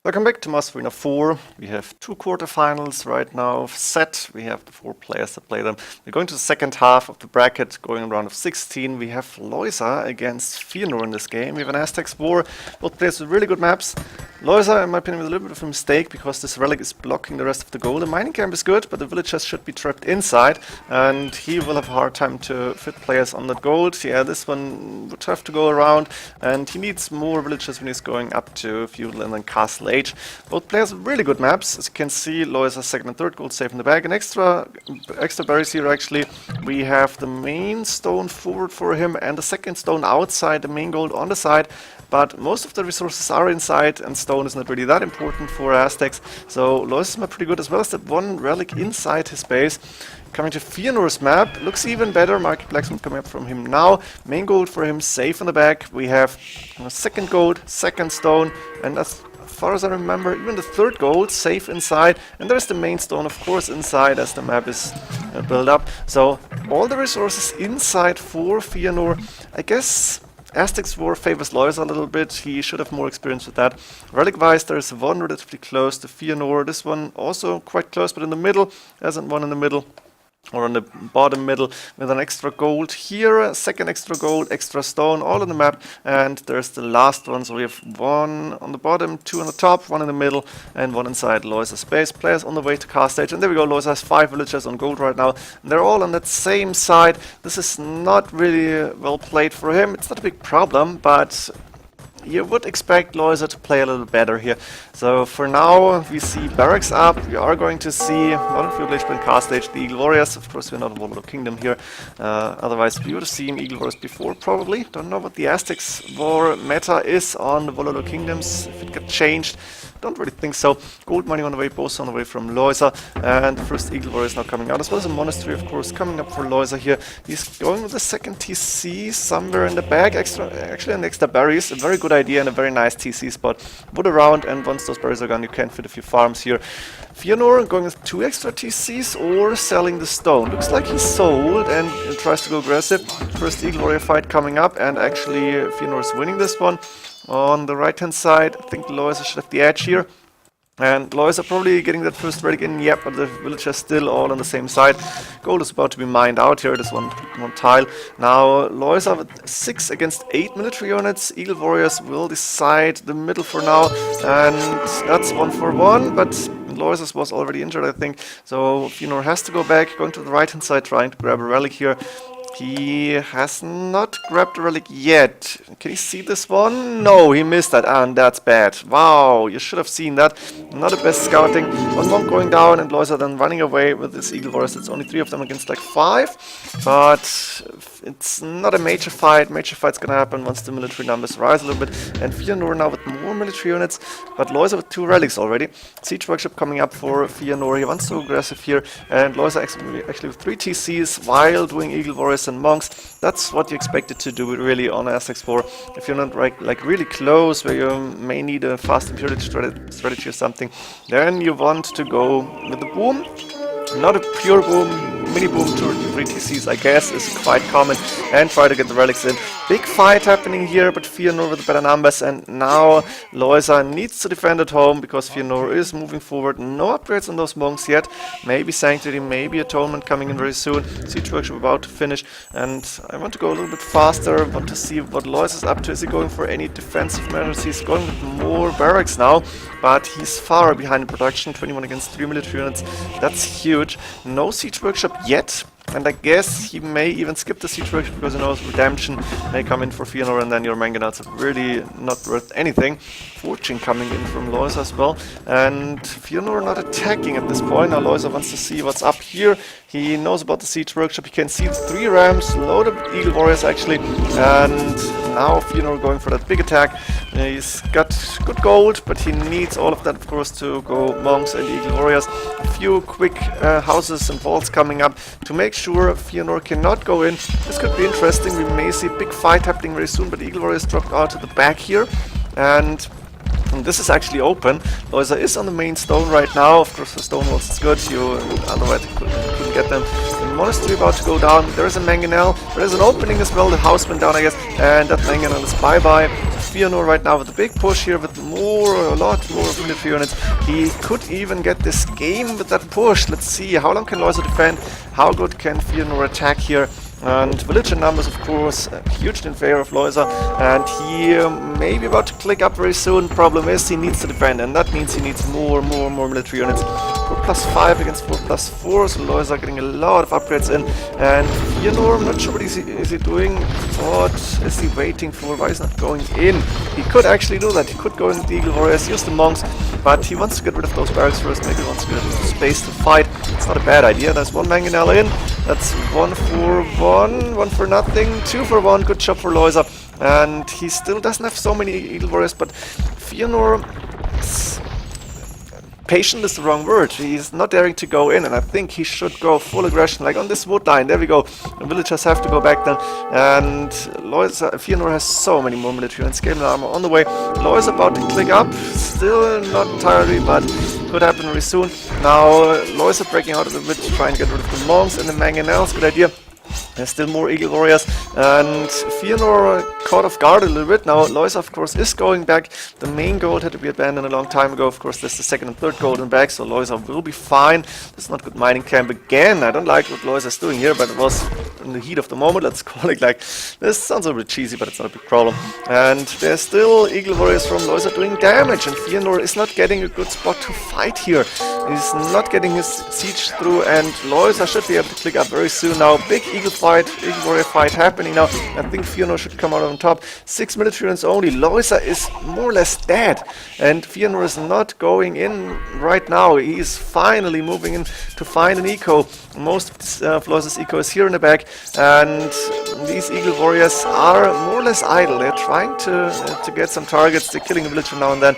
Welcome back to MoAre4. We have two quarterfinals right now set. We have the 4 players that play them. We're going to the second half of the bracket, going around of 16. We have Lojza against Feanor in this game. We have an Aztecs War. Both players with really good maps. Lojza, in my opinion, with a little bit of a mistake because this relic is blocking the rest of the goal. The mining camp is good, but the villagers should be trapped inside, and he will have a hard time to fit players on that gold. Yeah, this one would have to go around, and he needs more villagers when he's going up to feudal and then castle age. Both players have really good maps. As you can see, Lojza's second and third gold safe in the bag. And extra berries here actually. We have the main stone forward for him and the second stone outside, the main gold on the side. But most of the resources are inside, and stone is not really that important for Aztecs. So Lojza's map pretty good, as well as that one relic inside his base. Coming to Feanor's map, looks even better. Market Blacksmith coming up from him now. Main gold for him, safe on the back. We have second gold, second stone, and as far as I remember, even the third gold safe inside. And there's the main stone, of course, inside as the map is built up. So all the resources inside for Feanor. I guess Aztecs War favors Lojza a little bit. He should have more experience with that. Relic-wise, there's one relatively close to Feanor. This one also quite close, but in the middle. There isn't one in the middle. Or on the bottom middle with an extra gold here, second extra gold, extra stone, all on the map. And there's the last one, so we have one on the bottom, two on the top, one in the middle, and one inside Lojza's base. Players on the way to cast stage, and there we go. Lojza has 5 villagers on gold right now. And they're all on that same side. This is not really well played for him. It's not a big problem, but you would expect Lojza to play a little better here. So for now, we see barracks up. We are going to see modern feudal age and cast stage, the Eagle Warriors. Of course, we're not in Warlord Kingdom here. Otherwise, we would have seen Eagle Warriors before, probably. Don't know what the Aztecs War meta is on the Warlord Kingdoms, if it got changed. Don't really think so. Gold mining on the way, both on the way from Lojza. And the first Eagle Warrior is now coming out, as well as a monastery, of course, coming up for Lojza here. He's going with the second TC somewhere in the bag. Actually, an extra berries. A very good idea and a very nice TC spot. Put around, and once those berries are gone, you can fit a few farms here. Feanor going with 2 extra TCs or selling the stone. Looks like he's sold and tries to go aggressive. First Eagle Warrior fight coming up, and actually Feanor is winning this one. On the right-hand side, I think Lojza should have the edge here. And Lojza probably getting that first relic in, yep, but the villagers still all on the same side. Gold is about to be mined out here, this one tile. Now, Lojza with 6 against 8 military units. Eagle Warriors will decide the middle for now. And that's 1 for 1, but Lojza's was already injured, I think. So Feanor has to go back, going to the right-hand side, trying to grab a relic here. He has not grabbed the relic yet. Can you see this one? No, he missed that, and that's bad. Wow, you should have seen that. Not the best scouting. One monk going down, and Lojza then running away with this Eagle Warriors. It's only 3 of them against like 5. But it's not a major fight. Major fight's gonna happen once the military numbers rise a little bit. And Feanor now with more military units, but Lojza with 2 relics already. Siege workshop coming up for Feanor. He wants to go aggressive here, and Lojza actually with 3 TCs while doing Eagle Warriors and monks. That's what you expected to do really on Aztecs 4. If you're not like really close, where you may need a fast imperial strategy or something, then you want to go with the boom. Not a pure boom, mini boom, 2 or 3 TCs, I guess, is quite common, and try to get the relics in. Big fight happening here, but Feanor with the better numbers, and now Lojza needs to defend at home because Feanor is moving forward. No upgrades on those monks yet. Maybe Sanctity, maybe Atonement coming in very soon. Siege Workshop about to finish, and I want to go a little bit faster. I want to see what Lojza's up to. Is he going for any defensive measures? He's going with more barracks now, but he's far behind in production. 21 against 3 military units. That's huge. No Siege Workshop yet, and I guess he may even skip the Siege Workshop because he knows Redemption may come in for Feanor, and then your mangonels are really not worth anything. Fortune coming in from Lojza as well, and Feanor not attacking at this point. Now Lojza wants to see what's up here. He knows about the Siege Workshop. He can see the 3 rams, loaded Eagle Warriors actually, and now Feanor going for that big attack. He's got good gold, but he needs all of that, of course, to go monks and Eagle Warriors. A few quick houses and walls coming up to make sure Feanor cannot go in. This could be interesting. We may see a big fight happening very soon, but Eagle Warriors dropped out to the back here, and this is actually open. Lojza is on the main stone right now. Of course, the stone walls is good. You otherwise couldn't get them. The monastery about to go down. There is a mangonel. There is an opening as well. The house went down, I guess, and that mangonel is bye-bye. Feanor right now with a big push here with a lot more military units. He could even get this game with that push. Let's see, how long can Lojza defend? How good can Feanor attack here? And villager numbers, of course, hugely in favor of Lojza, and he may be about to click up very soon. Problem is, he needs to defend, and that means he needs more military units. 4+5 against 4+4, so Lojza getting a lot of upgrades in. And Feanor, I'm not sure what is he doing. What is he waiting for? Why is he not going in? He could actually do that. He could go in with the Eagle Warriors, use the monks, but he wants to get rid of those barracks first. Maybe he wants to get rid of the space to fight. It's not a bad idea. There's one mangonel in. That's 1 for 1, 1 for nothing, 2 for 1. Good job for Lojza. And he still doesn't have so many Eagle Warriors, but Feanor... Patient is the wrong word. He's not daring to go in, and I think he should go full aggression, like on this wood line. There we go. The villagers have to go back then. And Feanor has so many more military and scaling armor on the way. Lojza about to click up. Still not entirely, but could happen very soon. Now Lojza breaking out of the bit, trying to get rid of the monks and the mangonels. Good idea. There's still more Eagle Warriors, and Feanor caught off guard a little bit. Now Lojza, of course, is going back. The main gold had to be abandoned a long time ago. Of course, there's the second and third gold in back, so Lojza will be fine. This is not good mining camp again. I don't like what Lojza is doing here, but it was in the heat of the moment. Let's call it like this. Sounds a bit cheesy, but it's not a big problem. And there's still Eagle Warriors from Lojza doing damage, and Feanor is not getting a good spot to fight here. He's not getting his siege through, and Lojza should be able to click up very soon now. Big Eagle Warrior fight happening now. I think Feanor should come out on top. 6 military units only. Lojza is more or less dead, and Feanor is not going in right now. He's finally moving in to find an eco. Most of Lojza's eco is here in the back, and these Eagle Warriors are more or less idle. They're trying to get some targets. They're killing a villager now and then.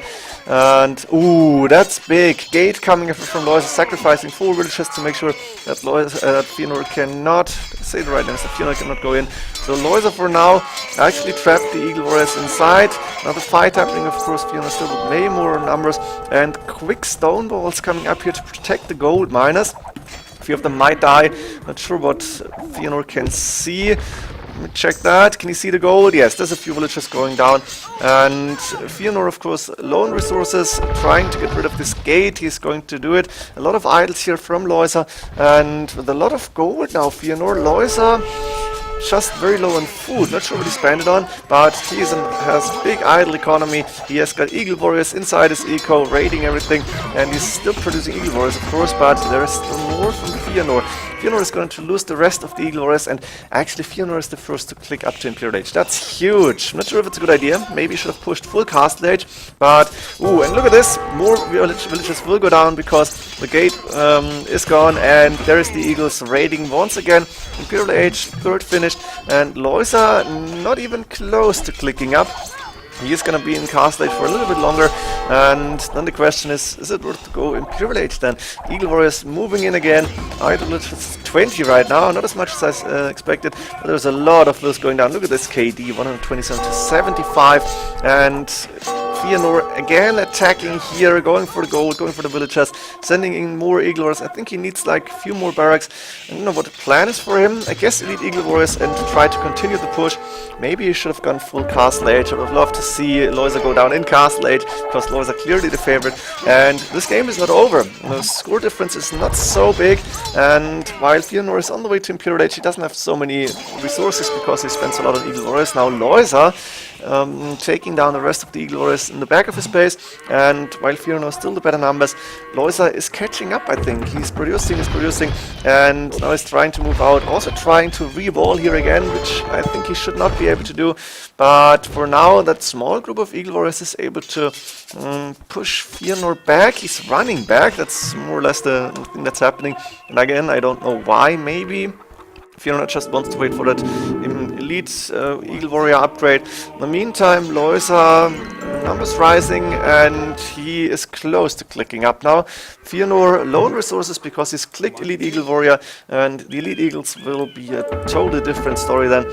And ooh, that's big. Gate coming from Lojza, sacrificing 4 villagers to make sure that Feanor cannot say the right name, so Feanor cannot go in. So Lojza for now actually trapped the Eagle Warriors inside. Now the fight happening, of course. Feanor still with way more numbers, and quick stone balls coming up here to protect the gold miners. A few of them might die. Not sure what Feanor can see. Let me check that. Can you see the gold? Yes, there's a few villagers going down. And Feanor, of course, lone resources, trying to get rid of this gate. He's going to do it. A lot of idols here from Lojza. And with a lot of gold now, Feanor, Lojza just very low on food. Not sure what he spent it on, but he has big idle economy. He has got Eagle Warriors inside his eco, raiding everything, and he's still producing Eagle Warriors, of course, but there is still more from Feanor. Feanor is going to lose the rest of the Eagle Warriors, and actually Feanor is the first to click up to Imperial Age. That's huge. I'm not sure if it's a good idea. Maybe he should have pushed full Castle Age, but ooh, and look at this. More villages will go down because the gate is gone, and there is the Eagles raiding once again. Imperial Age, third finished, and Lojza not even close to clicking up. He is going to be in Castle Age for a little bit longer, and then the question is it worth to go Imperial Age then? Eagle Warriors moving in again. Idle is 20 right now, not as much as I expected, but there's a lot of those going down. Look at this KD, 127 to 75, and Feanor again attacking here, going for the gold, going for the villagers, sending in more Eagle Warriors. I think he needs like a few more barracks. I don't know what the plan is for him. I guess elite Eagle Warriors and to try to continue the push. Maybe he should have gone full Castle Age. I would love to see Lojza go down in Castle Age, because Lojza clearly the favorite. And this game is not over. The score difference is not so big, and while Feanor is on the way to Imperial Age, he doesn't have so many resources because he spends a lot on Eagle Warriors. Now Lojza taking down the rest of the Eagle Warriors in the back of his base, and while Feanor is still the better numbers, Lojza is catching up, I think. He's producing, and now he's trying to move out, also trying to re-wall here again, which I think he should not be able to do. But for now, that small group of Eagle Warriors is able to push Feanor back. He's running back. That's more or less the thing that's happening. And again, I don't know why. Maybe Feanor just wants to wait for that elite Eagle Warrior upgrade. In the meantime, Lojza numbers rising, and he is close to clicking up now. Feanor, lone resources because he's clicked Elite Eagle Warrior, and the Elite Eagles will be a totally different story then.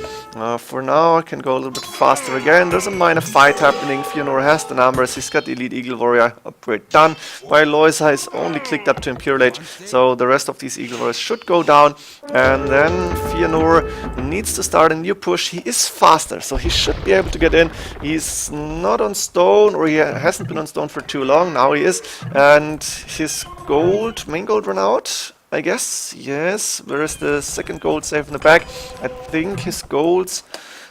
For now, I can go a little bit faster again. There's a minor fight happening. Feanor has the numbers. He's got the Elite Eagle Warrior upgrade done, while Lojza is only clicked up to Imperial Age, so the rest of these Eagle Warriors should go down. And then Feanor needs to start a new push. He is faster, so he should be able to get in. He's not on stone, or he hasn't been on stone for too long. Now he is, and his main gold run out, I guess. Yes, where is the second gold safe in the back? I think his golds...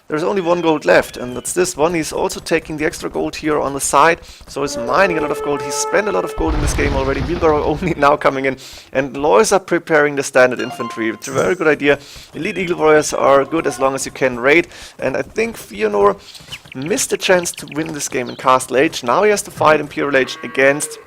There's only one gold left, and that's this one. He's also taking the extra gold here on the side, so he's mining a lot of gold. He's spent a lot of gold in this game already. Wheelbarrow only now coming in, and Lojza preparing the standard infantry. It's a very good idea. Elite Eagle Warriors are good as long as you can raid, and I think Feanor missed a chance to win this game in Castle Age. Now he has to fight Imperial Age against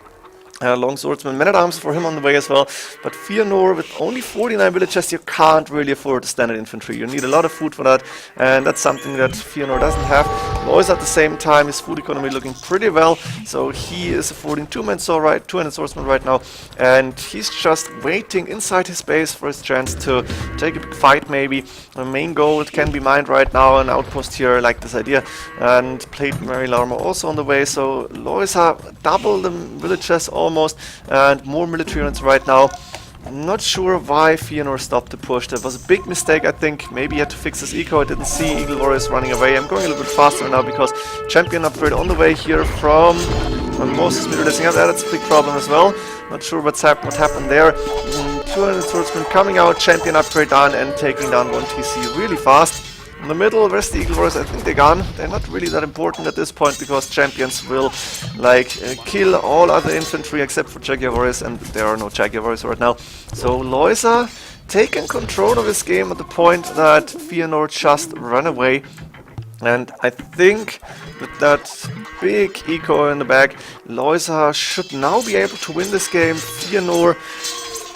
long swordsman, men-at-arms for him on the way as well, but Feanor with only 49 villages, you can't really afford standard infantry. You need a lot of food for that, and that's something that Feanor doesn't have. Lojza at the same time, his food economy looking pretty well, so he is affording two-handed swordsman right now, and he's just waiting inside his base for his chance to take a big fight maybe. The main gold can be mined right now, an outpost here, I like this idea, and plate mail armor also on the way, so Lojza double the villages almost, and more military units right now. I'm not sure why Feanor stopped the push. That was a big mistake, I think. Maybe he had to fix his eco. I didn't see Eagle Warriors running away. I'm going a little bit faster now because champion upgrade on the way here from Moses releasing up. That's a big problem as well. Not sure what happened there. 200 swordsmen coming out, champion upgrade done, and taking down one TC really fast. In the middle, where's the Eagle Warriors? I think they're gone. They're not really that important at this point because champions will kill all other infantry except for Jaguar Warriors, and there are no Jaguar Warriors right now. So Lojza taking control of his game at the point that Feanor just ran away. And I think with that big eco in the back, Lojza should now be able to win this game. Feanor,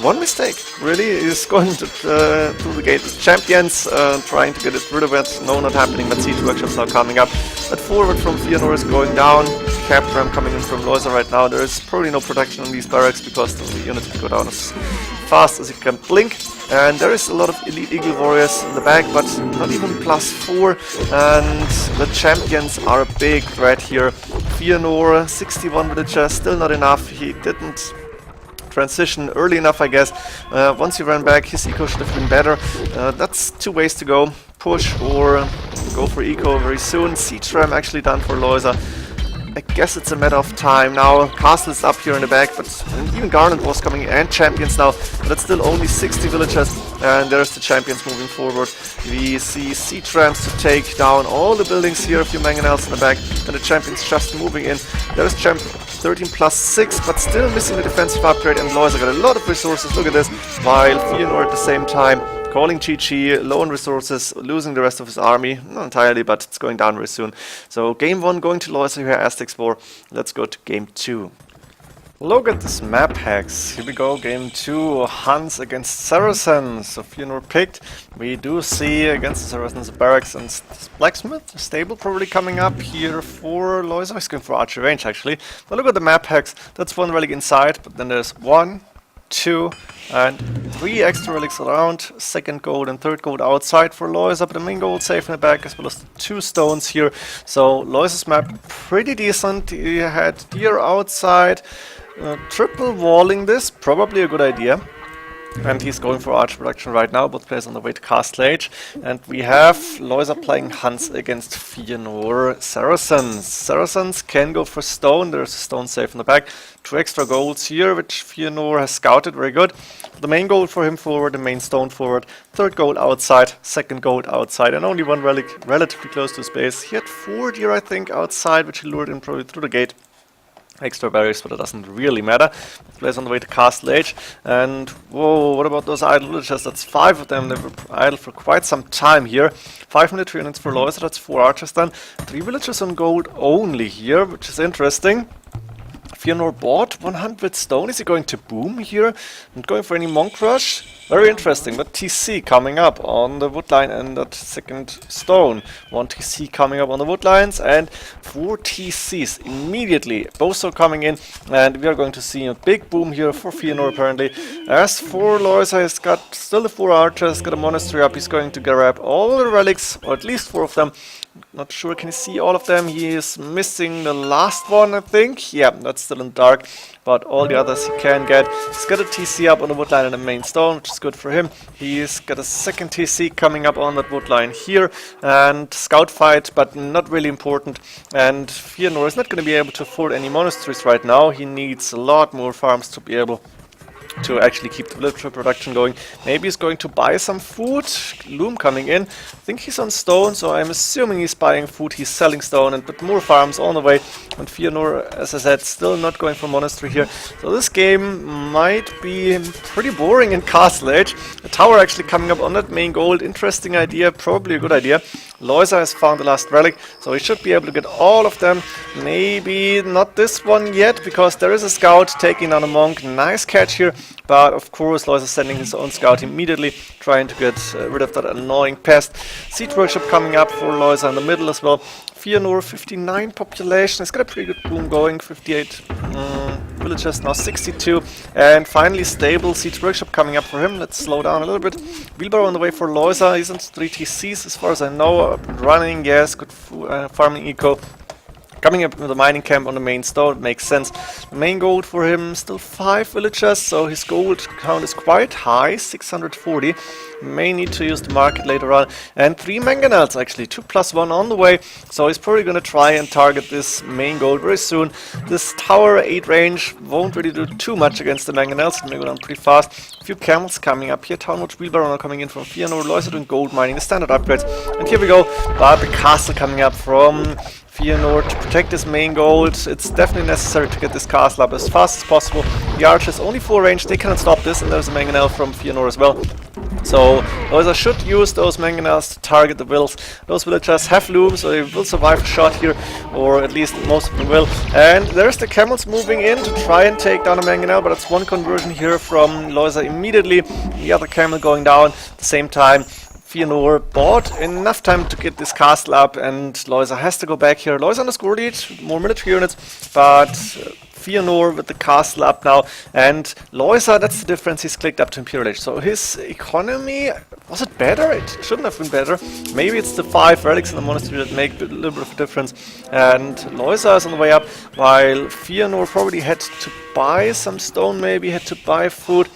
one mistake really is going to through the gate with champions, trying to get rid of it. No, not happening, but C2 workshops now coming up. That forward from Feanor is going down. Cap ram coming in from Lojza right now. There is probably no protection on these barracks because the units will go down as fast as you can blink. And there is a lot of Elite Eagle Warriors in the back, but not even +4. And the champions are a big threat here. Feanor, 61 villagers, still not enough. He didn't transition early enough, I guess. Once he ran back, his eco should have been better. That's two ways to go. Push or go for eco very soon. Siege ram actually done for Lojza. I guess it's a matter of time now. Castle is up here in the back, but even Garland was coming in, and champions now. But it's still only 60 villagers, and there's the champions moving forward. We see siege rams to take down all the buildings here, a few mangonels in the back, and the champions just moving in. There's champion 13 +6, but still missing the defensive upgrade, and Lojza got a lot of resources, look at this, while Feanor at the same time calling GG, low on resources, losing the rest of his army, not entirely, but it's going down very soon. So game 1 going to Lojza here, Aztecs 4. Let's go to game 2. Look at this map hacks. Here we go, game 2, Huns against Saracens. So Feanor picked. We do see against the Saracens barracks and blacksmith stable probably coming up here for Lojza. He's going for archer range actually. But look at the map hacks. That's one relic inside, but then there's 1, 2 and 3 extra relics around, second gold and third gold outside for Lojza, but the main gold safe in the back as well as the 2 stones here. So Lojza's map pretty decent. He had deer outside, triple walling this, probably a good idea. And he's going for archer production right now, both players on the way to Castle Age. And we have Lojza playing Huns against Feanor Saracens. Saracens can go for stone, there's a stone safe in the back. 2 extra golds here, which Feanor has scouted, very good. The main gold for him forward, the main stone forward, third gold outside, second gold outside, and only 1 relic relatively close to his base. He had 4 deer, I think, outside, which he lured in probably through the gate. Extra barriers, but it doesn't really matter. Players on the way to Castle Age, and whoa, what about those idle villagers? That's 5 of them. They were idle for quite some time here. 5 military units for Lojza, that's 4 archers done. 3 villagers on gold only here, which is interesting. Feanor bought 100 stone. Is he going to boom here? Not going for any monk rush. Very interesting, but TC coming up on the woodline and that second stone. 1 TC coming up on the woodlines and 4 TCs immediately. Both are coming in and we are going to see a big boom here for Feanor apparently. As for Lojza, he's got still the 4 archers, got a monastery up, he's going to grab all the relics, or at least 4 of them. Not sure, can you see all of them? He is missing the last one, I think. Yeah, that's still in dark, but all the others he can get. He's got a TC up on the woodline and the main stone, which is good for him. He's got a second TC coming up on that woodline here, and scout fight, but not really important. And Feanor is not going to be able to afford any monasteries right now. He needs a lot more farms to be able to actually keep the villager production going. Maybe he's going to buy some food. Loom coming in. I think he's on stone, so I'm assuming he's buying food. He's selling stone and put more farms on the way. And Feanor, as I said, still not going for monastery here. So this game might be pretty boring in Castle Age. A tower actually coming up on that main gold. Interesting idea, probably a good idea. Lojza has found the last relic, so he should be able to get all of them. Maybe not this one yet, because there is a scout taking on a monk. Nice catch here. But of course Lojza sending his own scout immediately, trying to get rid of that annoying pest. Siege workshop coming up for Lojza in the middle as well. Feanor 59 population, it's got a pretty good boom going, 58 villagers, now 62. And finally stable siege workshop coming up for him. Let's slow down a little bit. Wheelbarrow on the way for Lojza, he's on 3 TCs as far as I know, up and running, yes, good farming eco. Coming up with a mining camp on the main stone, makes sense. The main gold for him, still 5 villagers, so his gold count is quite high, 640. May need to use the market later on. And 3 mangonels actually, 2+1 on the way. So he's probably going to try and target this main gold very soon. This tower 8 range won't really do too much against the mangonels. It may go down pretty fast. A few camels coming up here. Townwatch wheelbarrow now coming in from Feanor. Lojza doing gold mining, the standard upgrades. And here we go. But the castle coming up from Feanor to protect his main gold. It's definitely necessary to get this castle up as fast as possible. The archers only 4 range, they cannot stop this, and there's a mangonel from Feanor as well. So Lojza should use those mangonels to target the vills. Those villagers have looms, so they will survive a shot here, or at least most of them will. And there's the camels moving in to try and take down a mangonel, but it's 1 conversion here from Lojza immediately. The other camel going down at the same time. Feanor bought enough time to get this castle up, and Lojza has to go back here. Lojza on the score lead, more military units, but Feanor with the castle up now. And Lojza, that's the difference, he's clicked up to Imperial Age. So his economy, was it better? It shouldn't have been better. Maybe it's the 5 relics in the monastery that make a little bit of a difference. And Lojza is on the way up, while Feanor probably had to buy some stone, maybe had to buy food.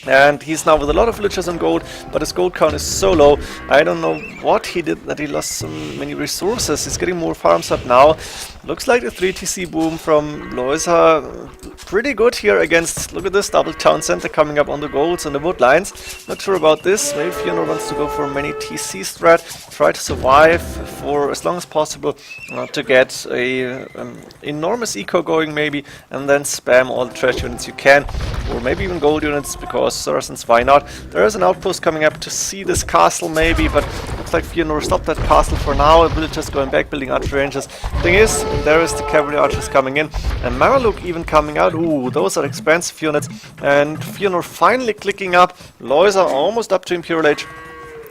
And he's now with a lot of villagers on gold, but his gold count is so low. I don't know what he did that he lost so many resources. He's getting more farms up now. Looks like the 3 TC boom from Lojza. Pretty good here against, look at this, double town center coming up on the golds and the woodlines. Not sure about this. Maybe Feanor wants to go for many TC strat. Try to survive for as long as possible to get a enormous eco going maybe, and then spam all the trash units you can. Or maybe even gold units, because Saracens, why not? There is an outpost coming up to see this castle maybe, but looks like Feanor stopped that castle for now. The villagers going back, building archer ranges. Thing is, there is the cavalry archers coming in, and Mamaluk even coming out. Ooh, those are expensive units. And Feanor finally clicking up. Lojza almost up to Imperial Age.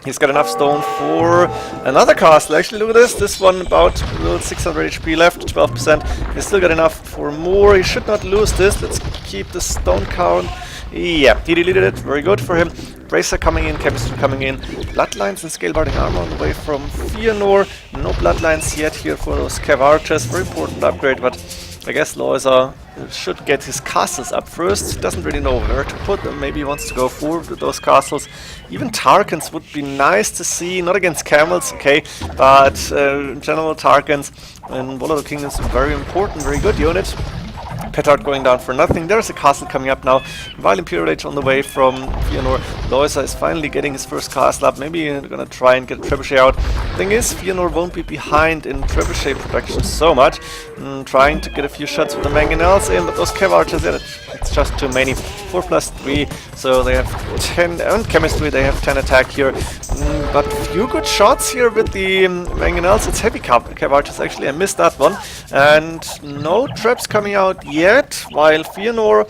He's got enough stone for another castle. Actually, look at this. This one about 600 HP left, 12%. He's still got enough for more. He should not lose this. Let's keep the stone count. Yeah, he deleted it. Very good for him. Bracer coming in, chemistry coming in. Bloodlines and scale barding armor on the way from Feanor. No bloodlines yet here for those cav archers. Very important upgrade, but I guess Lojza should get his castles up first. Doesn't really know where to put them. Maybe he wants to go forward with those castles. Even Tarkans would be nice to see. Not against camels, okay, but in general Tarkans and Volatile Kingdom is a very important, very good unit. Petard going down for nothing. There's a castle coming up now. While Imperial Age on the way from Feanor. Lojza is finally getting his first castle up. Maybe they're gonna try and get Trebuchet out. Thing is, Feanor won't be behind in Trebuchet production so much. Trying to get a few shots with the mangonels in, but those cav archers, it's just too many. 4+3, so they have 10, and chemistry, they have 10 attack here. But few good shots here with the mangonels. It's heavy cav archers actually, I missed that one. And no traps coming out yet, while Feanor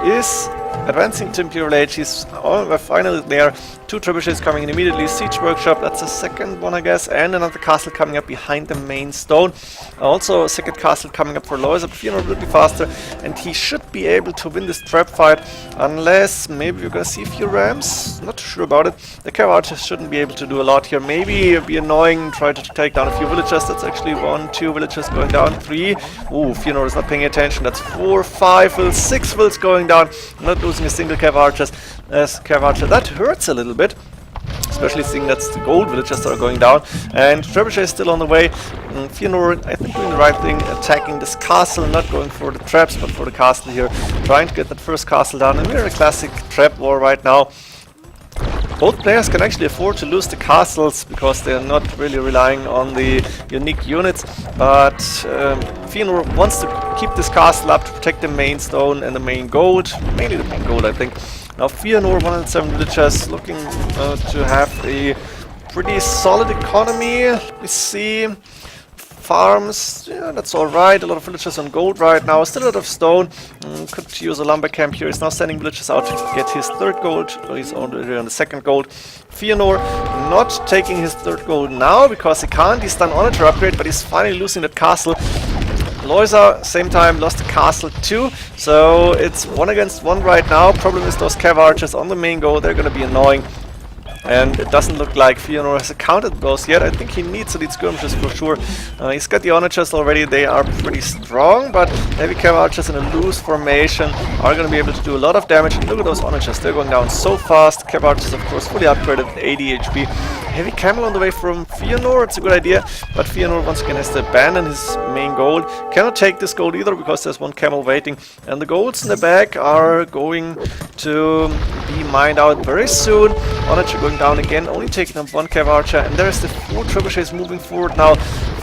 is Advancing to Imperial Age, he's finally there. 2 trebuchets coming in immediately. Siege Workshop, that's the second one I guess, and another castle coming up behind the main stone. Also a second castle coming up for Lojza, but Feanor will be faster, and he should be able to win this trap fight, unless maybe we're gonna see a few rams. Not too sure about it. The Cav Archers shouldn't be able to do a lot here. Maybe be annoying, try to take down a few villagers. That's actually 1, 2 villagers going down, 3. Ooh, Feanor is not paying attention. That's 4, 5 vills, 6 vills going down. Not losing a single Cav Archer. That hurts a little bit, especially seeing that's the gold villagers that are going down. And Trebuchet is still on the way. Feanor, I think, doing the right thing, attacking this castle, not going for the traps, but for the castle here, trying to get that first castle down. And we're in a classic trap war right now. Both players can actually afford to lose the castles because they're not really relying on the unique units, but Feanor wants to keep this castle up to protect the main stone and the main gold, mainly the main gold I think. Now Feanor, 107 villagers, looking to have a pretty solid economy. Let me see. Farms, yeah, that's alright. A lot of villagers on gold right now. Still a lot of stone. Could use a lumber camp here. He's now sending villagers out to get his 3rd gold. He's already on the 2nd gold. Feanor not taking his 3rd gold now because he can't. He's done Onager upgrade, but he's finally losing that castle. Lojza, same time, lost the castle too. So it's 1 against 1 right now. Problem is those Cav Archers on the main goal. They're going to be annoying. And it doesn't look like Feanor has accounted those yet. I think he needs elite skirmishes for sure. He's got the onagers already. They are pretty strong, but heavy Cav Archers in a loose formation are going to be able to do a lot of damage. And look at those onagers. They're going down so fast. Cav Archers, of course, fully upgraded with 80 HP. Heavy camel on the way from Feanor. It's a good idea, but Feanor once again has to abandon his main gold. Cannot take this gold either because there's 1 camel waiting. And the golds in the back are going to be mined out very soon. Onager going down again, only taking up 1 Cav Archer, and there's the 4 trebuchets moving forward now.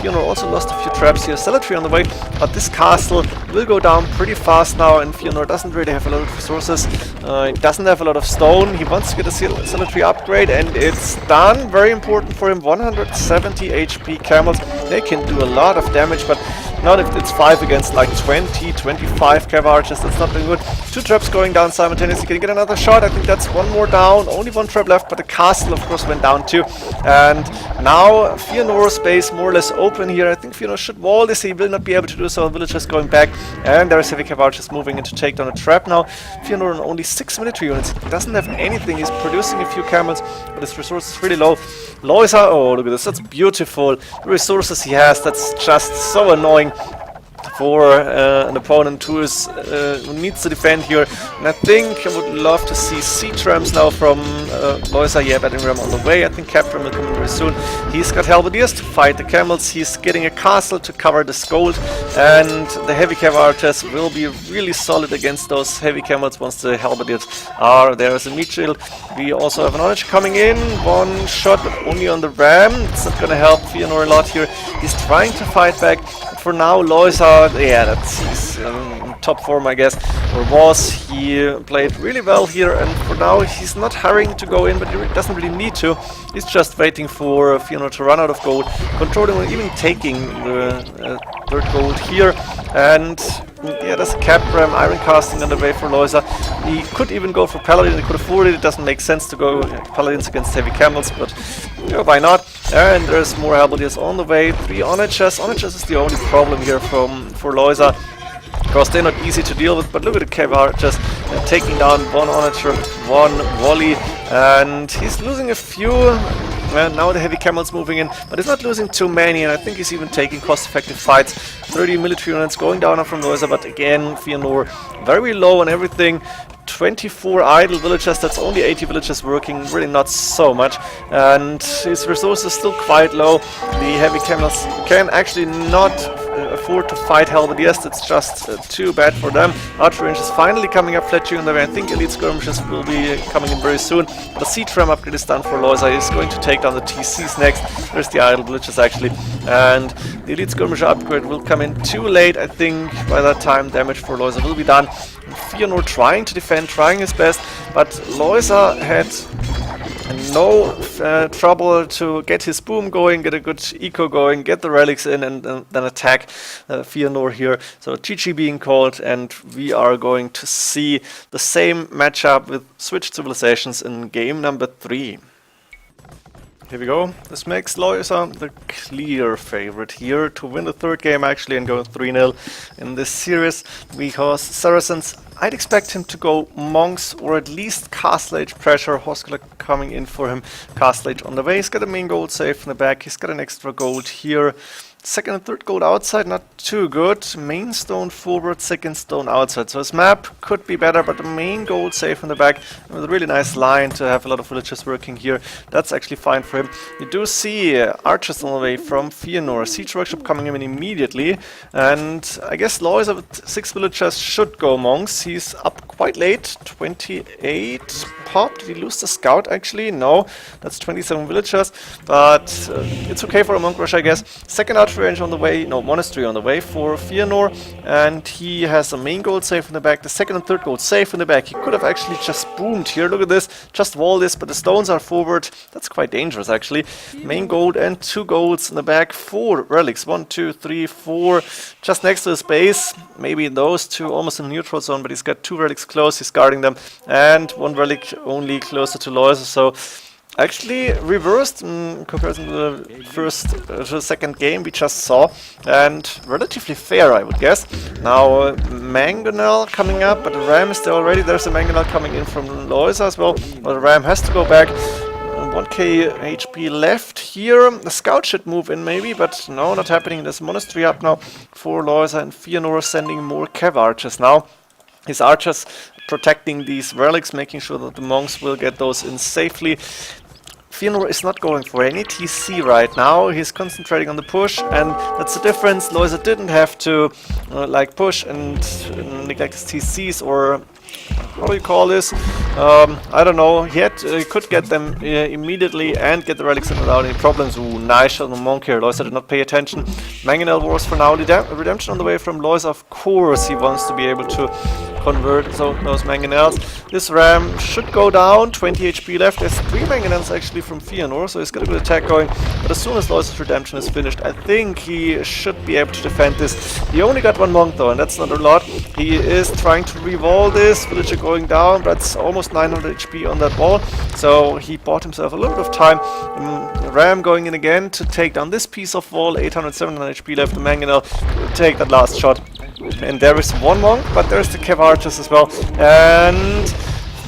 Feanor also lost a few traps here. Cemetery on the way, but this castle will go down pretty fast now, and Feanor doesn't really have a lot of resources. He doesn't have a lot of stone. He wants to get a cemetery upgrade, and it's done. Very important for him. 170 HP camels. They can do a lot of damage, but not if it's 5 against like 20, 25 Cav Archers. That's not very good. 2 traps going down simultaneously. Can he get another shot? I think that's 1 more down. Only 1 trap left, but the castle, of course, went down too. And now Feanor's base more or less open here. I think Feanor should wall this. He will not be able to do so. Villagers going back. And there is heavy Cav Archers moving in to take down a trap now. Feanor on only 6 military units. He doesn't have anything. He's producing a few camels, but his resources is really low. Lojza, oh, look at this. That's beautiful. The resources he has, that's just so annoying for an opponent who needs to defend here. And I think I would love to see siege rams now from Lojza. Yeah, battering ram on the way. I think Cap Ram will come in very soon. He's got halberdiers to fight the camels. He's getting a castle to cover this gold, and the heavy Cav Archers will be really solid against those heavy camels once the halberdiers are there as a meat shield. We also have an onager coming in. 1 shot, but only on the ram. It's not going to help Feanor a lot here. He's trying to fight back. For now, Lojza, yeah, he's in top form, I guess, or was. He played really well here, and for now he's not hurrying to go in, but he doesn't really need to. He's just waiting for Feanor to run out of gold, controlling or even taking the 3rd gold here. And yeah, there's a Cap Ram, Iron Casting on the way for Lojza. He could even go for Paladin, he could afford it. It doesn't make sense to go Paladins against heavy camels, but yeah, why not? And there's more halberdiers on the way. 3 onagers. Onagers is the only problem here for Lojza, because they're not easy to deal with. But look at the Cav Archers taking down 1 onager, 1 volley, and he's losing a few. Now the heavy camels moving in, but he's not losing too many, and I think he's even taking cost-effective fights. 30 military units going down from Lojza, but again, Feanor very low on everything. 24 idle villagers, that's only 80 villagers working, really not so much, and his resources still quite low. The heavy camels can actually not afford to fight halberdiers. That's just too bad for them. Archer range is finally coming up, fletching on the way. I think elite skirmishes will be coming in very soon. The siege ram upgrade is done for Lojza. He's going to take down the TCs next. There's the idle villagers actually, and the elite skirmisher upgrade will come in too late. I think by that time damage for Lojza will be done. Feanor trying to defend, trying his best, but Lojza had And no trouble to get his boom going, get a good eco going, get the relics in, and then attack Feanor here. So GG being called, and we are going to see the same matchup with switched civilizations in game number 3. Here we go. This makes Lojza the clear favorite here to win the third game actually and go 3-0 in this series, because Saracens, I'd expect him to go monks or at least Castle Age pressure. Hoskula coming in for him. Castle Age on the way. He's got a main gold safe in the back. He's got an extra gold here. Second and third gold outside, not too good. Main stone forward, second stone outside. So his map could be better, but the main gold safe in the back with a really nice line to have a lot of villagers working here. That's actually fine for him. You do see archers on the way from Feanor. Siege workshop coming in immediately. And I guess Lojza with 6 villagers should go monks. He's up quite late, 28 pop. Did he lose the scout actually? No, that's 27 villagers. But it's okay for a monk rush, I guess. Second archer range on the way, no, monastery on the way for Feanor, and he has a main gold safe in the back, the second and third gold safe in the back. He could have actually just boomed here, look at this, just wall this, but the stones are forward. That's quite dangerous actually. Main gold and 2 golds in the back, 4 relics, 1, 2, 3, 4, just next to his base. Maybe those 2 almost in the neutral zone, but he's got 2 relics close, he's guarding them, and 1 relic only closer to Lojza, so actually reversed in comparison to the second game we just saw, and relatively fair, I would guess. Now Mangonel coming up, but the Ram is there already. There's a Mangonel coming in from Lojza as well, but the Ram has to go back. 1k HP left here. The scout should move in maybe, but no, not happening. There's a monastery up now for Lojza, and Feanor sending more Cav archers now. His archers protecting these relics, making sure that the monks will get those in safely. Feanor is not going for any TC right now. He's concentrating on the push, and that's the difference. Lojza didn't have to like push and neglect his TCs, or how do you call this? I don't know. He could get them immediately and get the relics in without any problems. Ooh, nice shot on the monk here. Lojza did not pay attention. Mangonel wars for now. Redemption on the way from Lojza. Of course, he wants to be able to convert those Mangonels. This Ram should go down. 20 HP left. There's 3 Mangonels actually from Feanor, so he's got a good attack going. But as soon as Lojza's redemption is finished, I think he should be able to defend this. He only got 1 monk though, and that's not a lot. He is trying to re-wall this. Villager going down, but it's almost 900 HP on that wall, so he bought himself a little bit of time. Ram going in again to take down this piece of wall. 800, 700 HP left. The Mangonel will take that last shot. And there is 1 monk, but there's the Cav archers as well. And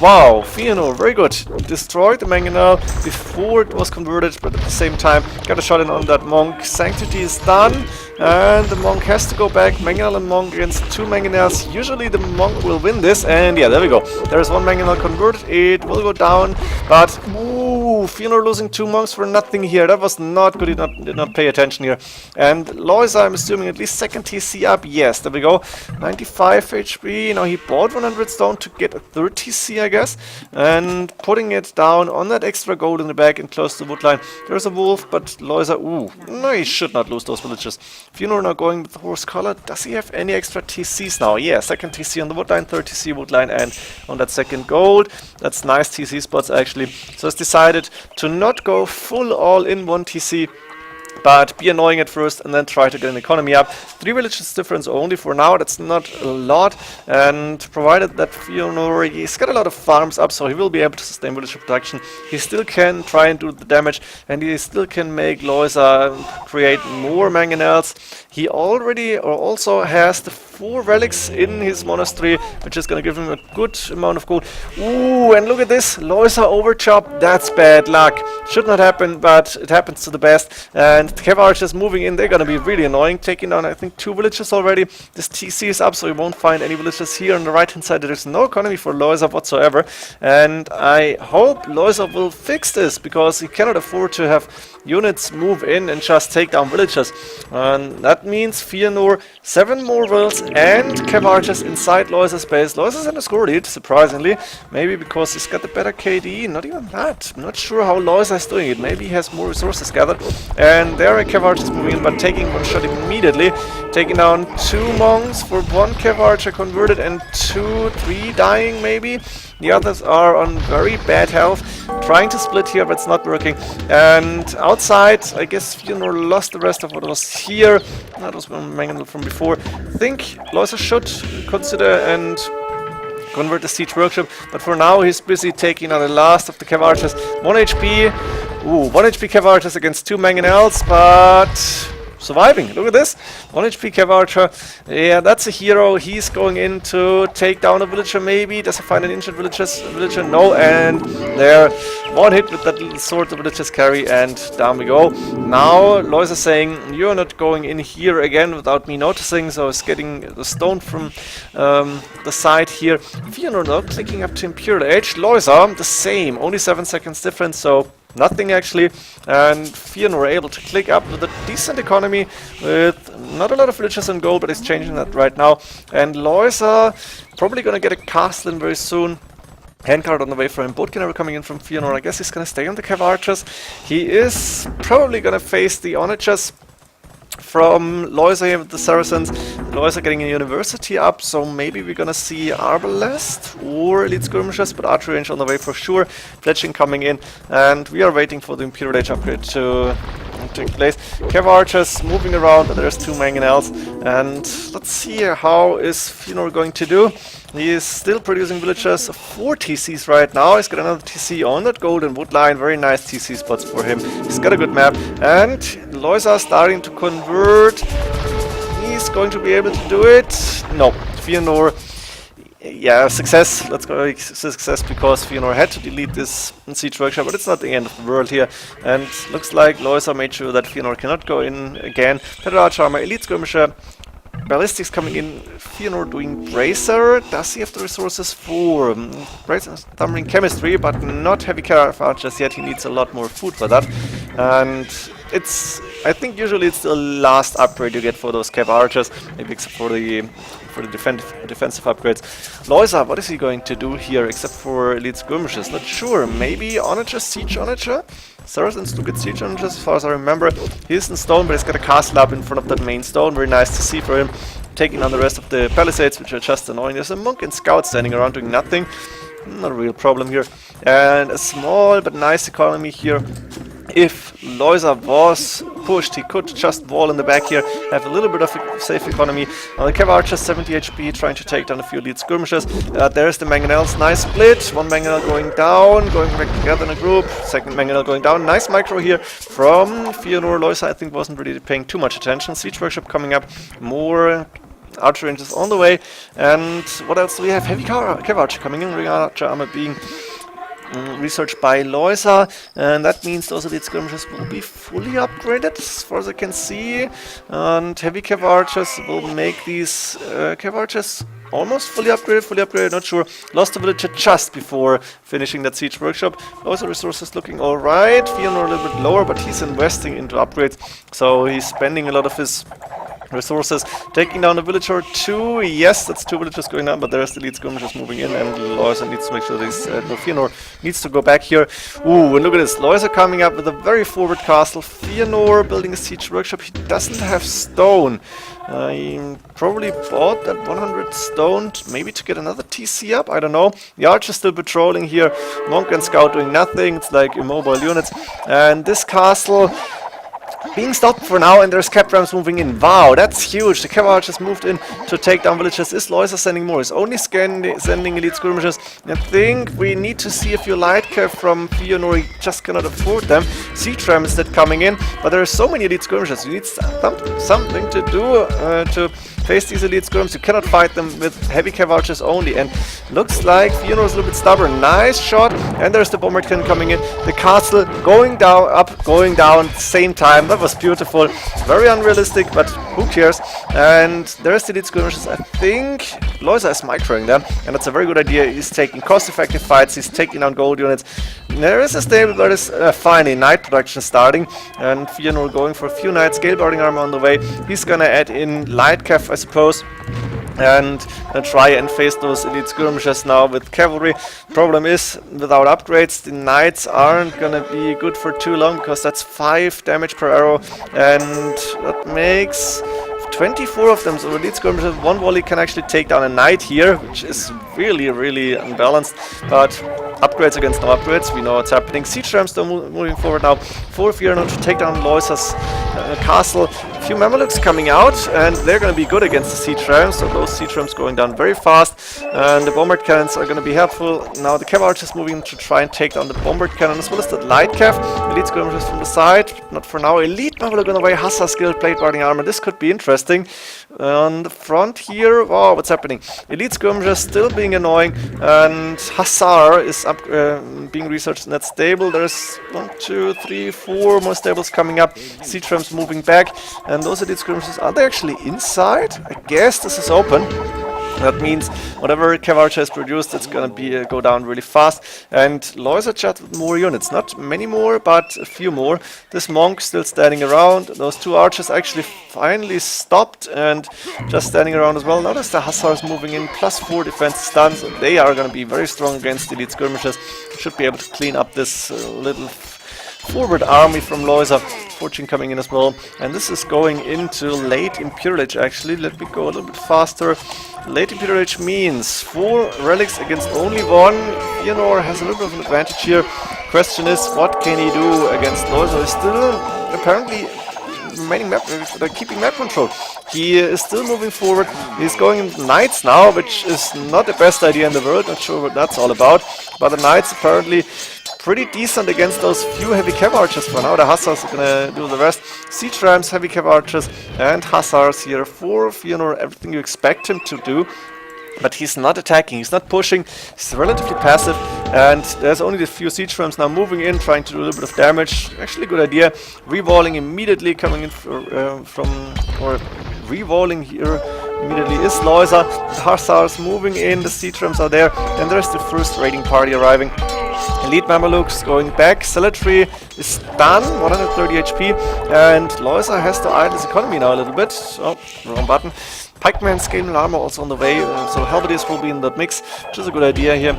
wow, Feanor, very good. Destroyed the Mangonel before it was converted, but at the same time got a shot in on that monk. Sanctity is done, and the monk has to go back. Mangonel and monk against 2 Mangonels. Usually the monk will win this, and yeah, there we go. There's 1 Mangonel converted. It will go down, but ooh, Feanor losing 2 monks for nothing here. That was not good. He did not pay attention here. And Lojza, I'm assuming at least second TC up. Yes, there we go. 95 HP. Now he bought 100 stone to get a third TC, I guess, and putting it down on that extra gold in the back and close to the wood line. There's a wolf, but Lojza, ooh, no, he should not lose those villages. Feanor now going with the horse collar. Does he have any extra TCs now? Yeah, second TC on the wood line, third TC wood line, and on that second gold. That's nice TC spots actually. So it's decided to not go full all in 1 TC, but be annoying at first and then try to get an economy up. 3 villages difference only for now, that's not a lot, and provided that Feanor, he's got a lot of farms up, so he will be able to sustain villager production. He still can try and do the damage, and he still can make Lojza create more Mangonels. He already or also has the 4 relics in his monastery, which is going to give him a good amount of gold. Ooh, and look at this, Lojza overchop. That's bad luck. Should not happen, but it happens to the best. And the Cav archers moving in, they're going to be really annoying, taking down I think 2 villages already. This TC is up, so you won't find any villages here on the right hand side. There is no economy for Lojza whatsoever, and I hope Lojza will fix this, because he cannot afford to have units move in and just take down villages. And that means Feanor 7 more vills and Cav archers inside Lojza's base. Lojza's in a score lead, surprisingly. Maybe because he's got the better KD, not even that. I'm not sure how Lojza is doing it. Maybe he has more resources gathered. And there are Cav archers moving in, but taking one shot immediately. Taking down 2 monks for 1 Cav archer converted and 3 dying maybe. The others are on very bad health. Trying to split here, but it's not working. And outside, I guess Feanor lost the rest of what was here. That was mangled from before. I think Lojza should consider and convert the siege workshop, but for now he's busy taking out the last of the Cav archers. 1 HP. Ooh, 1 HP Cav archers against 2 mangonels, but surviving. Look at this. 1 HP Cav archer. Yeah, that's a hero. He's going in to take down a villager maybe. Does he find an injured villager? No. And there, 1 hit with that little sword the villagers carry, and down we go. Now Lojza saying, you're not going in here again without me noticing, so he's getting the stone from the side here. Feanor now clicking up to Imperial Age. Lojza the same, only 7 seconds difference, so nothing actually, and Feanor able to click up with a decent economy with not a lot of villages on gold, but he's changing that right now. And Lojza probably gonna get a castle in very soon. Handguard on the way for him. Boat canary coming in from Feanor. I guess he's gonna stay on the Cav archers. He is probably gonna face the onagers from Lojza here with the Saracens. Lojza getting a university up, so maybe we're gonna see Arbalest or Elite Skirmishers, but archery range on the way for sure. Fletching coming in, and we are waiting for the Imperial Age upgrade to take place. Cav archers moving around, but there's 2 mangonels, and let's see how is Feanor going to do. He is still producing villagers, 4 TCs right now. He's got another TC on that golden wood line. Very nice TC spots for him. He's got a good map. And Lojza starting to convert. He's going to be able to do it. No, Feanor. Yeah, success. Let's go success, because Feanor had to delete this siege workshop, but it's not the end of the world here. And looks like Lojza made sure that Feanor cannot go in again. Better archer armor, elite skirmisher. Ballistics coming in, Feanor doing Bracer. Does he have the resources for Bracer? Thumbering chemistry, but not heavy cav archers yet. He needs a lot more food for that. And it's, I think usually it's the last upgrade you get for those cav archers, maybe except for the defensive upgrades. Lojza, what is he going to do here except for elite skirmishes? Not sure. Maybe onager, siege onager? Saracens do get siege onagers, as far as I remember. He's in stone, but he's got a castle up in front of that main stone. Very nice to see for him. Taking on the rest of the palisades, which are just annoying. There's a monk and scout standing around doing nothing. Not a real problem here. And a small but nice economy here. If Lojza was pushed, he could just wall in the back here, have a little bit of a safe economy. Now the Cav archer 70 HP, trying to take down a few elite skirmishers. There's the mangonels, nice split. 1 mangonel going down, going back together in a group. 2nd mangonel going down. Nice micro here from Feanor. Lojza, I think, wasn't really paying too much attention. Siege workshop coming up. More archer ranges on the way. And what else do we have? Heavy Cav archer coming in. Ring archer armor being researched by Lojza, and that means those elite skirmishers will be fully upgraded as far as I can see, and heavy Cav archers will make these Cav archers almost fully upgraded, not sure. Lost a villager just before finishing that siege workshop. Also resources looking alright. Feanor a little bit lower, but he's investing into upgrades, so he's spending a lot of his resources. Taking down a villager or 2. Yes, that's 2 villagers going down, but there's the elite skirmishers moving in, and Lojza needs to make sure this Feanor needs to go back here. Ooh, and look at this. Lojza coming up with a very forward castle. Feanor building a siege workshop. He doesn't have stone. He probably bought that 100 stone maybe to get another TC up, I don't know. The archer's still patrolling here. Monk and scout doing nothing. It's like immobile units. And this castle being stopped for now, and there's cap rams moving in. Wow, that's huge. The Cav archers moved in to take down villages. Is Lojza sending more? He's only sending elite skirmishers. I think we need to see a few light cav from Feanor. He just cannot afford them. Siege ram instead coming in, but there are so many elite skirmishers. We need something to do to face these elite skirms. You cannot fight them with heavy cav archers only, and looks like Feanor is a little bit stubborn. Nice shot, and there's the bombard cannon coming in. The castle going down, up, going down, same time. That was beautiful. Very unrealistic, but who cares? And there's the elite skirmishes. I think Lojza is microing them, and that's a very good idea. He's taking cost-effective fights. He's taking down gold units. There is a stable, but there's finally night production starting, and Feanor going for a few knights, scale boarding armor on the way. He's gonna add in light cav, I suppose, and try and face those elite skirmishes now with cavalry. Problem is, without upgrades, the knights aren't gonna be good for too long, because that's 5 damage per arrow, and that makes 24 of them, so elite skirmishes. One volley can actually take down a knight here, which is really, really unbalanced, but upgrades against no upgrades, we know what's happening. Siege rams still moving forward now for Feanor to take down Lojza's castle. A few Mamelukes coming out, and they're going to be good against the siege rams, so those siege rams going down very fast, and the bombard cannons are going to be helpful. Now the cav archers moving to try and take down the bombard cannon, as well as the light cav. Elite skirmishes from the side, not for now. Elite Mameluk on the way, Hussar skilled plate guarding armor. This could be interesting. On the front here, wow, what's happening? Elite skirmishes still being annoying, and Hussar is up, being researched in that stable. There's 1, 2, 3, 4 more stables coming up. Siege rams moving back, and those elite skirmishes, are they actually inside? I guess this is open. That means whatever cav archer has produced, it's gonna be go down really fast. And Lojza chat with more units, not many more, but a few more. This monk still standing around. Those 2 archers actually finally stopped and just standing around as well. Notice the Hussars moving in, +4 defense stuns. They are gonna be very strong against elite skirmishes. Should be able to clean up this little forward army from Lojza. Fortune coming in as well, and this is going into late Imperial Age actually. Let me go a little bit faster. Late Imperial Age means 4 relics against only 1. Feanor has a little bit of an advantage here. Question is, what can he do against Lojza? He's still apparently remaining map, keeping map control. He is still moving forward. He's going into knights now, which is not the best idea in the world. Not sure what that's all about, but the knights apparently pretty decent against those few heavy cav archers for now. The Hussars are gonna do the rest. Siege rams, heavy cav archers, and Hussars here for Feanor. Everything you expect him to do. But he's not attacking, he's not pushing, he's relatively passive, and there's only a few siege rams now moving in, trying to do a little bit of damage. Actually a good idea. Rewalling immediately coming in or rewalling here immediately is Lojza. The Hussars moving in, the siege rams are there, and there's the first raiding party arriving. Elite Mamelukes going back. Cemetery is done, 130 HP, and Lojza has to idle his economy now a little bit. Oh, wrong button. Pikeman scaling armor also on the way, so Halberdiers will be in that mix, which is a good idea here.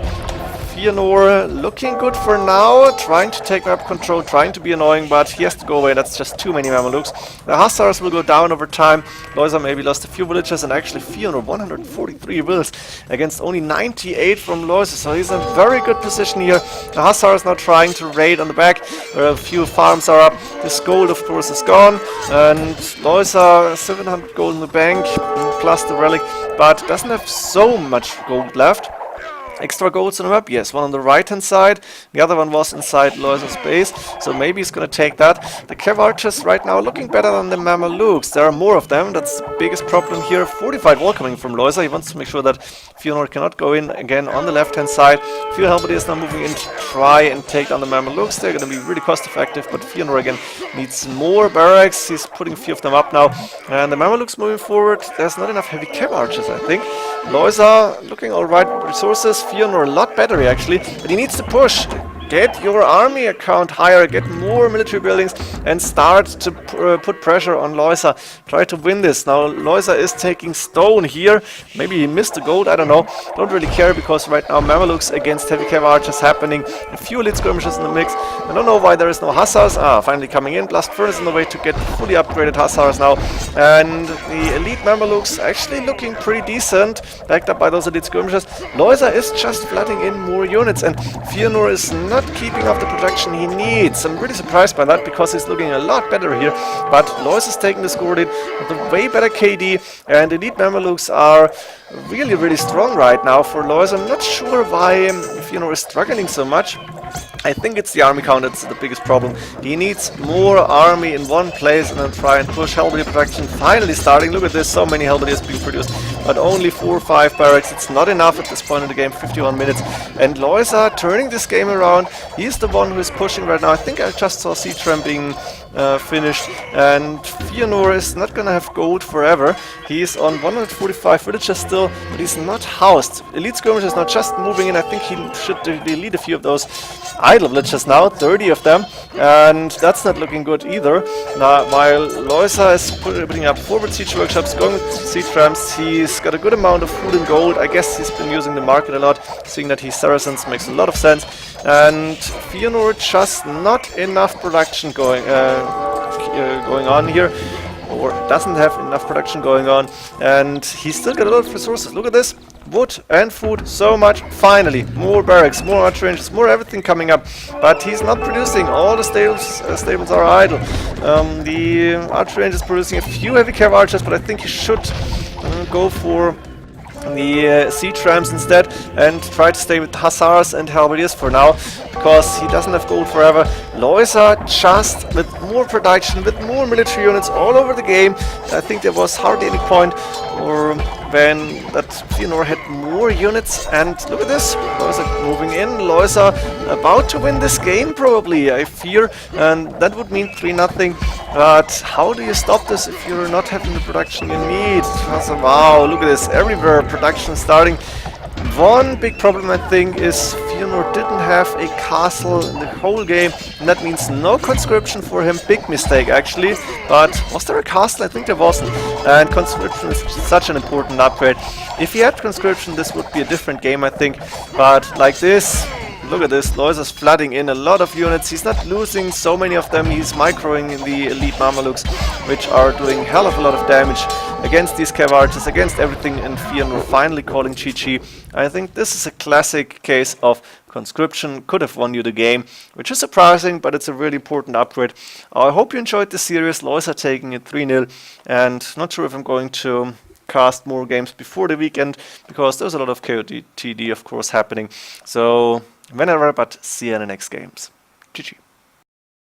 Feanor looking good for now, trying to take map control, trying to be annoying, but he has to go away. That's just too many Mamelukes. The Hussars will go down over time. Lojza maybe lost a few villagers, and actually Feanor 143 villas against only 98 from Lojza, so he's in a very good position here. The Hussars now trying to raid on the back, where a few farms are up. This gold of course is gone, and Lojza 700 gold in the bank, plus the relic, but doesn't have so much gold left. Extra golds on the map, yes, one on the right hand side, the other one was inside Lojza's base, so maybe he's gonna take that. The cav archers right now looking better than the Mamelukes. There are more of them, that's the biggest problem here. Fortified wall coming from Lojza. He wants to make sure that Feanor cannot go in again on the left hand side. Few Halberdiers now moving in to try and take down the Mamelukes. They're gonna be really cost effective, but Feanor again needs more barracks. He's putting a few of them up now, and the Mamelukes moving forward. There's not enough heavy cav archers, I think. Lojza looking alright with resources. Feanor a lot better actually, but he needs to push. Get your army account higher, get more military buildings, and start to put pressure on Lojza. Try to win this. Now Lojza is taking stone here. Maybe he missed the gold, I don't know. Don't really care, because right now Mamelukes against heavy cav archers happening. A few elite skirmishes in the mix. I don't know why there is no Hussars. Finally coming in. Blast Furnace on the way to get fully upgraded Hussars now. And the elite Mamelukes actually looking pretty decent, backed up by those elite skirmishes. Lojza is just flooding in more units, and Feanor is not keeping up the production he needs. I'm really surprised by that, because he's looking a lot better here. But Lojza is taking the score lead with a way better KD, and elite Mamelukes are really strong right now for Lojza. I'm not sure why Feanor is struggling so much. I think it's the army count that's the biggest problem. He needs more army in one place and then try and push Halberdier production. Finally starting. Look at this, so many Halberdiers being produced, but only 4 or 5 barracks. It's not enough at this point in the game, 51 minutes. And Lojza turning this game around. He's the one who is pushing right now. I think I just saw C-Tram being finished, and Feanor is not gonna have gold forever. He's on 145 villagers still, but he's not housed. Elite skirmishers now just moving in. I think he should delete a few of those idle villagers now, 30 of them, and that's not looking good either. Now, while Lojza is putting up forward siege workshops, going with siege ramps, he's got a good amount of food and gold. I guess he's been using the market a lot, seeing that he's Saracens makes a lot of sense. And Feanor just not enough production going on here, or doesn't have enough production going on, and he's still got a lot of resources. Look at this, wood and food, so much. Finally, more barracks, more archer ranges, more everything coming up, but he's not producing. All the stables are idle. The archer range is producing a few heavy cav archers, but I think he should go for the siege rams instead and try to stay with hussars and halberdiers for now, because he doesn't have gold forever. Lojza just with more production, with more military units all over the game. I think there was hardly any point or when that Feanor had more units, and look at this, Lojza moving in, Lojza about to win this game probably, I fear, and that would mean 3-0, but how do you stop this if you're not having the production you need? Wow, look at this, everywhere production starting. One big problem I think is Feanor didn't have a castle in the whole game, and that means no conscription for him. Big mistake actually, but was there a castle? I think there wasn't, and conscription is such an important upgrade. If he had conscription, this would be a different game I think, but like this, look at this, Lojza's flooding in a lot of units. He's not losing so many of them, he's microing the elite Mamelukes, which are doing hell of a lot of damage against these cav archers, against everything, and Feanor finally calling GG. I think this is a classic case of conscription could have won you the game, which is surprising, but it's a really important upgrade. I hope you enjoyed the series. Lojza taking it 3-0, and not sure if I'm going to cast more games before the weekend, because there's a lot of KOTD of course happening. So whenever, but see you in the next games. GG.